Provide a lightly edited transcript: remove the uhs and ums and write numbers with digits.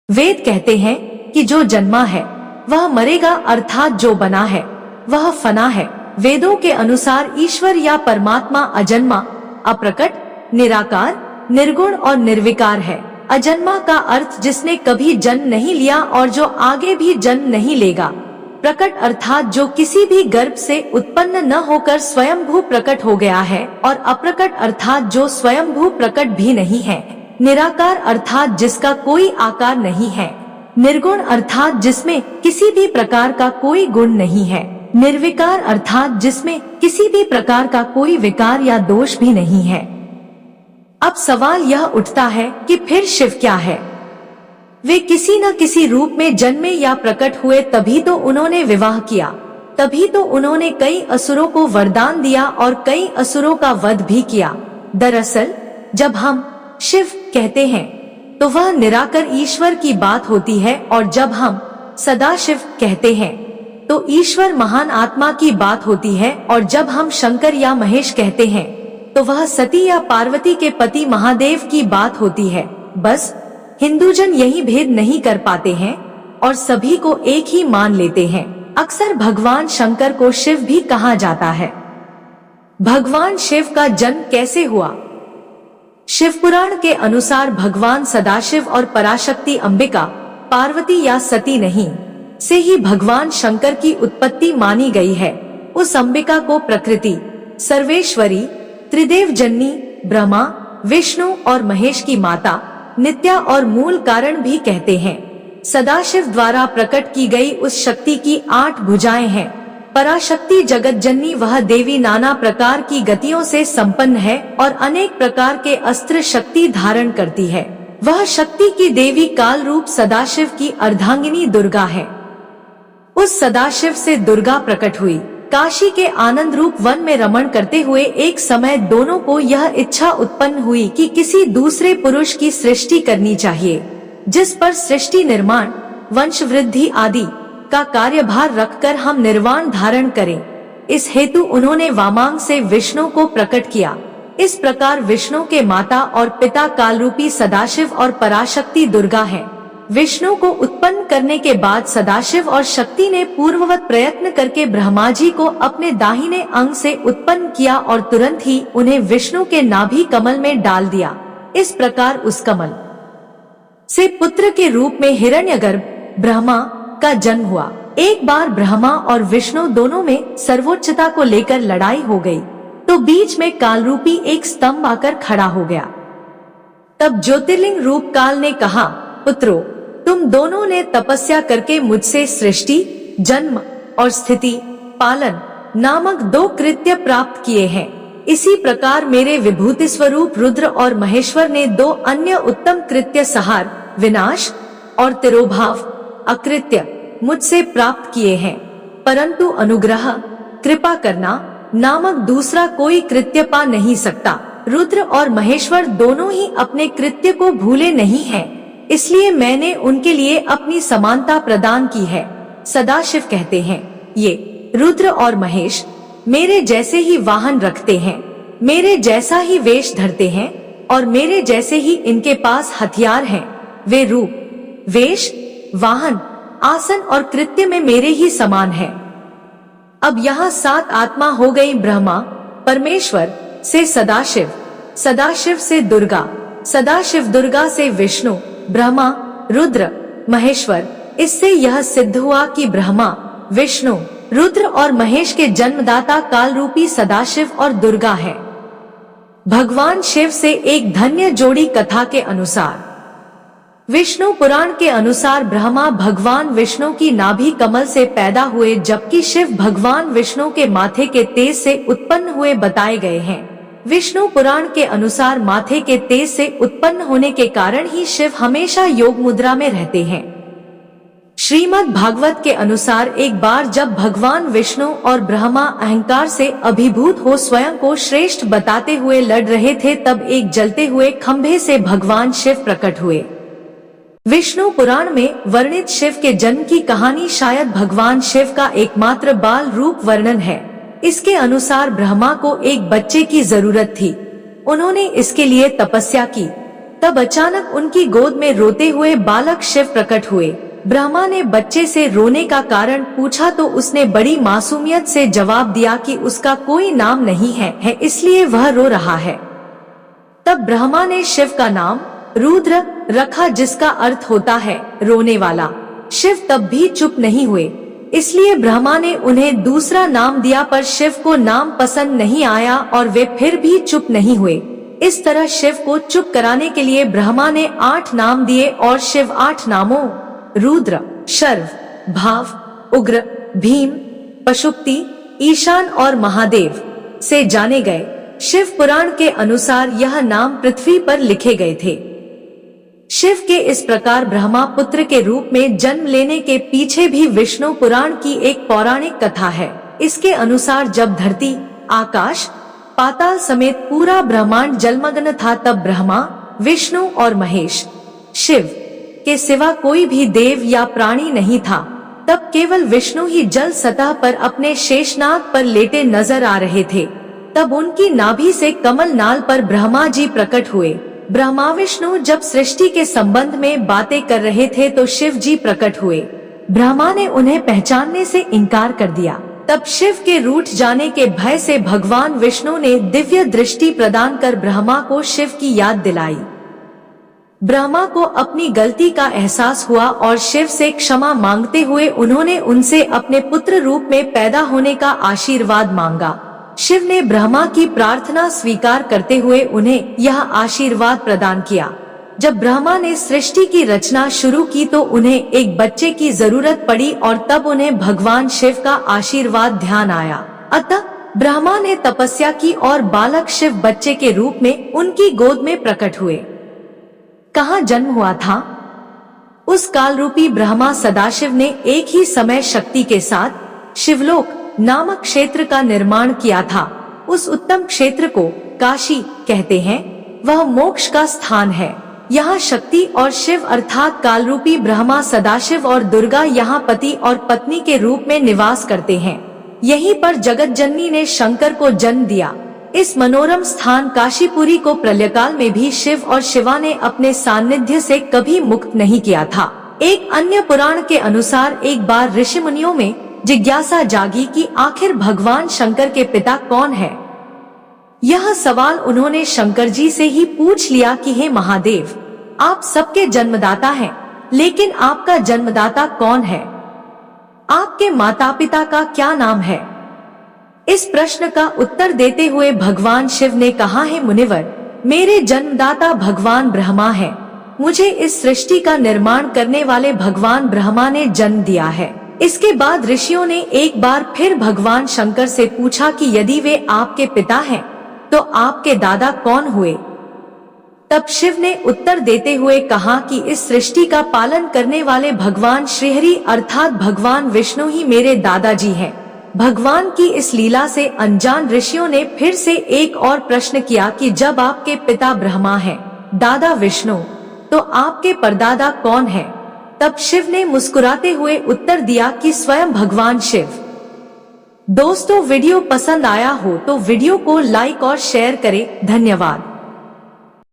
वेद कहते हैं कि जो जन्मा है वह मरेगा, अर्थात जो बना है वह फना है। वेदों के अनुसार ईश्वर या परमात्मा अजन्मा, अप्रकट, निराकार, निर्गुण और निर्विकार है। अजन्मा का अर्थ जिसने कभी जन्म नहीं लिया और जो आगे भी जन्म नहीं लेगा। प्रकट अर्थात जो किसी भी गर्भ से उत्पन्न न होकर स्वयंभू प्रकट हो गया है, और अप्रकट अर्थात जो स्वयंभू प्रकट भी नहीं है। निराकार अर्थात जिसका कोई आकार नहीं है। निर्गुण अर्थात जिसमें किसी भी प्रकार का कोई गुण नहीं है। निर्विकार अर्थात जिसमें किसी भी प्रकार का कोई विकार या दोष भी नहीं है। अब सवाल यह उठता है कि फिर शिव क्या है? वे किसी न किसी रूप में जन्मे या प्रकट हुए, तभी तो उन्होंने विवाह किया, तभी तो उन्होंने कई असुरों को वरदान दिया और कई असुरों का वध भी किया। दरअसल जब हम शिव कहते हैं तो वह निराकार ईश्वर की बात होती है, और जब हम सदाशिव कहते हैं तो ईश्वर महान आत्मा की बात होती है, और जब हम शंकर या महेश कहते हैं तो वह सती या पार्वती के पति महादेव की बात होती है। बस हिंदूजन यही भेद नहीं कर पाते हैं और सभी को एक ही मान लेते हैं। अक्सर भगवान शंकर को शिव भी कहा जाता है। भगवान शिव का जन्म कैसे हुआ? शिव पुराण के अनुसार भगवान सदाशिव और पराशक्ति अंबिका, पार्वती या सती नहीं से ही भगवान शंकर की उत्पत्ति मानी गई है। उस अंबिका को प्रकृति, सर्वेश्वरी, त्रिदेव जननी, ब्रह्मा, विष्णु और महेश की माता, नित्या और मूल कारण भी कहते हैं। सदाशिव द्वारा प्रकट की गई उस शक्ति की 8 भुजाएं हैं। पराशक्ति जगत जननी वह देवी नाना प्रकार की गतियों से संपन्न है और अनेक प्रकार के अस्त्र शक्ति धारण करती है। वह शक्ति की देवी काल रूप सदाशिव की अर्धांगिनी दुर्गा है। उस सदाशिव से दुर्गा प्रकट हुई। काशी के आनंद रूप वन में रमण करते हुए एक समय दोनों को यह इच्छा उत्पन्न हुई कि किसी दूसरे पुरुष की सृष्टि करनी चाहिए, जिस पर सृष्टि निर्माण, वंश वृद्धि आदि का कार्यभार रखकर हम निर्वाण धारण करें। इस हेतु उन्होंने वामांग से विष्णु को प्रकट किया। इस प्रकार विष्णु के माता और पिता कालरूपी सदाशिव और पराशक्ति दुर्गा हैं। विष्णु को उत्पन्न करने के बाद सदाशिव और शक्ति ने पूर्ववत प्रयत्न करके ब्रह्मा जी को अपने दाहिने अंग से उत्पन्न किया और तुरंत ही उन्हें विष्णु के नाभि कमल में डाल दिया। इस प्रकार उस कमल से पुत्र के रूप में हिरण्यगर्भ ब्रह्मा का जन्म हुआ। एक बार ब्रह्मा और विष्णु दोनों में सर्वोच्चता को लेकर लड़ाई हो गई, तो बीच में कालरूपी एक स्तंभ आकर खड़ा हो गया। तब ज्योतिर्लिंग रूप काल ने कहा, पुत्रों, तुम दोनों ने तपस्या करके मुझसे सृष्टि, जन्म और स्थिति, पालन नामक 2 कृत्य प्राप्त किए हैं। इसी प्रकार मेरे विभूति स्वरूप रुद्र और महेश्वर ने 2 अन्य उत्तम कृत्य संहार, विनाश और तिरोभाव, अकृत्य मुझसे प्राप्त किए हैं। परंतु अनुग्रह, कृपा करना नामक दूसरा कोई कृत्य पा नहीं सकता। रुद्र और महेश्वर दोनों ही अपने कृत्य को भूले नहीं हैं, इसलिए मैंने उनके लिए अपनी समानता प्रदान की है। सदाशिव कहते हैं, ये रुद्र और महेश मेरे जैसे ही वाहन रखते हैं, मेरे जैसा ही वेश धरते हैं और मेरे जैसे ही इनके पास हथियार हैं। वे रूप, वेश, वाहन, आसन और कृत्य में मेरे ही समान है। अब यहाँ 7 आत्मा हो गई। ब्रह्मा, परमेश्वर से सदाशिव, सदाशिव से दुर्गा, सदाशिव दुर्गा से विष्णु, ब्रह्मा, रुद्र, महेश्वर। इससे यह सिद्ध हुआ कि ब्रह्मा, विष्णु, रुद्र और महेश के जन्मदाता काल रूपी सदाशिव और दुर्गा है। भगवान शिव से एक धन्य जोड़ी कथा के अनुसार, विष्णु पुराण के अनुसार ब्रह्मा भगवान विष्णु की नाभि कमल से पैदा हुए, जबकि शिव भगवान विष्णु के माथे के तेज से उत्पन्न हुए बताए गए हैं। विष्णु पुराण के अनुसार माथे के तेज से उत्पन्न होने के कारण ही शिव हमेशा योग मुद्रा में रहते हैं। श्रीमद् भागवत के अनुसार एक बार जब भगवान विष्णु और ब्रह्मा अहंकार से अभिभूत हो स्वयं को श्रेष्ठ बताते हुए लड़ रहे थे, तब एक जलते हुए खंभे से भगवान शिव प्रकट हुए। विष्णु पुराण में वर्णित शिव के जन्म की कहानी शायद भगवान शिव का एकमात्र बाल रूप वर्णन है। इसके अनुसार ब्रह्मा को एक बच्चे की जरूरत थी। उन्होंने इसके लिए तपस्या की। तब अचानक उनकी गोद में रोते हुए बालक शिव प्रकट हुए। ब्रह्मा ने बच्चे से रोने का कारण पूछा तो उसने बड़ी मासूमियत से जवाब दिया कि उसका कोई नाम नहीं है इसलिए वह रो रहा है। तब ब्रह्मा ने शिव का नाम रुद्र रखा, जिसका अर्थ होता है रोने वाला। शिव तब भी चुप नहीं हुए, इसलिए ब्रह्मा ने उन्हें दूसरा नाम दिया, पर शिव को नाम पसंद नहीं आया और वे फिर भी चुप नहीं हुए। इस तरह शिव को चुप कराने के लिए ब्रह्मा ने 8 नाम दिए और शिव 8 नामों रुद्र, शर्व, भाव, उग्र, भीम, पशुपति, ईशान और महादेव से जाने गए। शिव पुराण के अनुसार यह नाम पृथ्वी पर लिखे गए थे। शिव के इस प्रकार ब्रह्मा पुत्र के रूप में जन्म लेने के पीछे भी विष्णु पुराण की एक पौराणिक कथा है। इसके अनुसार जब धरती, आकाश, पाताल समेत पूरा ब्रह्मांड जलमग्न था, तब ब्रह्मा, विष्णु और महेश, शिव के सिवा कोई भी देव या प्राणी नहीं था। तब केवल विष्णु ही जल सतह पर अपने शेषनाग पर लेटे नजर आ रहे थे। तब उनकी नाभि से कमल नाल पर ब्रह्मा जी प्रकट हुए। ब्रह्मा विष्णु जब सृष्टि के संबंध में बातें कर रहे थे तो शिव जी प्रकट हुए। ब्रह्मा ने उन्हें पहचानने से इनकार कर दिया। तब शिव के रूठ जाने के भय से भगवान विष्णु ने दिव्य दृष्टि प्रदान कर ब्रह्मा को शिव की याद दिलाई। ब्रह्मा को अपनी गलती का एहसास हुआ और शिव से क्षमा मांगते हुए उन्होंने उनसे अपने पुत्र रूप में पैदा होने का आशीर्वाद मांगा। शिव ने ब्रह्मा की प्रार्थना स्वीकार करते हुए उन्हें यह आशीर्वाद प्रदान किया। जब ब्रह्मा ने सृष्टि की रचना शुरू की तो उन्हें एक बच्चे की जरूरत पड़ी और तब उन्हें भगवान शिव का आशीर्वाद ध्यान आया। अतः ब्रह्मा ने तपस्या की और बालक शिव बच्चे के रूप में उनकी गोद में प्रकट हुए। कहाँ जन्म हुआ था? उस काल रूपी ब्रह्मा सदाशिव ने एक ही समय शक्ति के साथ शिवलोक नामक क्षेत्र का निर्माण किया था। उस उत्तम क्षेत्र को काशी कहते हैं। वह मोक्ष का स्थान है। यहाँ शक्ति और शिव अर्थात कालरूपी ब्रह्मा, सदाशिव और दुर्गा यहाँ पति और पत्नी के रूप में निवास करते हैं। यहीं पर जगत जननी ने शंकर को जन्म दिया। इस मनोरम स्थान काशीपुरी को प्रलयकाल में भी शिव और शिवा ने अपने सानिध्य से कभी मुक्त नहीं किया था। एक अन्य पुराण के अनुसार एक बार ऋषि मुनियों में जिज्ञासा जागी कि आखिर भगवान शंकर के पिता कौन है। यह सवाल उन्होंने शंकर जी से ही पूछ लिया कि हे महादेव, आप सबके जन्मदाता हैं, लेकिन आपका जन्मदाता कौन है? आपके माता पिता का क्या नाम है? इस प्रश्न का उत्तर देते हुए भगवान शिव ने कहा, है मुनिवर, मेरे जन्मदाता भगवान ब्रह्मा है। मुझे इस सृष्टि का निर्माण करने वाले भगवान ब्रह्मा ने जन्म दिया है। इसके बाद ऋषियों ने एक बार फिर भगवान शंकर से पूछा कि यदि वे आपके पिता हैं, तो आपके दादा कौन हुए? तब शिव ने उत्तर देते हुए कहा कि इस सृष्टि का पालन करने वाले भगवान श्रीहरि अर्थात भगवान विष्णु ही मेरे दादाजी हैं। भगवान की इस लीला से अनजान ऋषियों ने फिर से एक और प्रश्न किया कि जब आपके पिता ब्रह्मा हैं, दादा विष्णु, तो आपके परदादा कौन है? तब शिव ने मुस्कुराते हुए उत्तर दिया कि स्वयं भगवान शिव। दोस्तों, वीडियो पसंद आया हो तो वीडियो को लाइक और शेयर करें। धन्यवाद।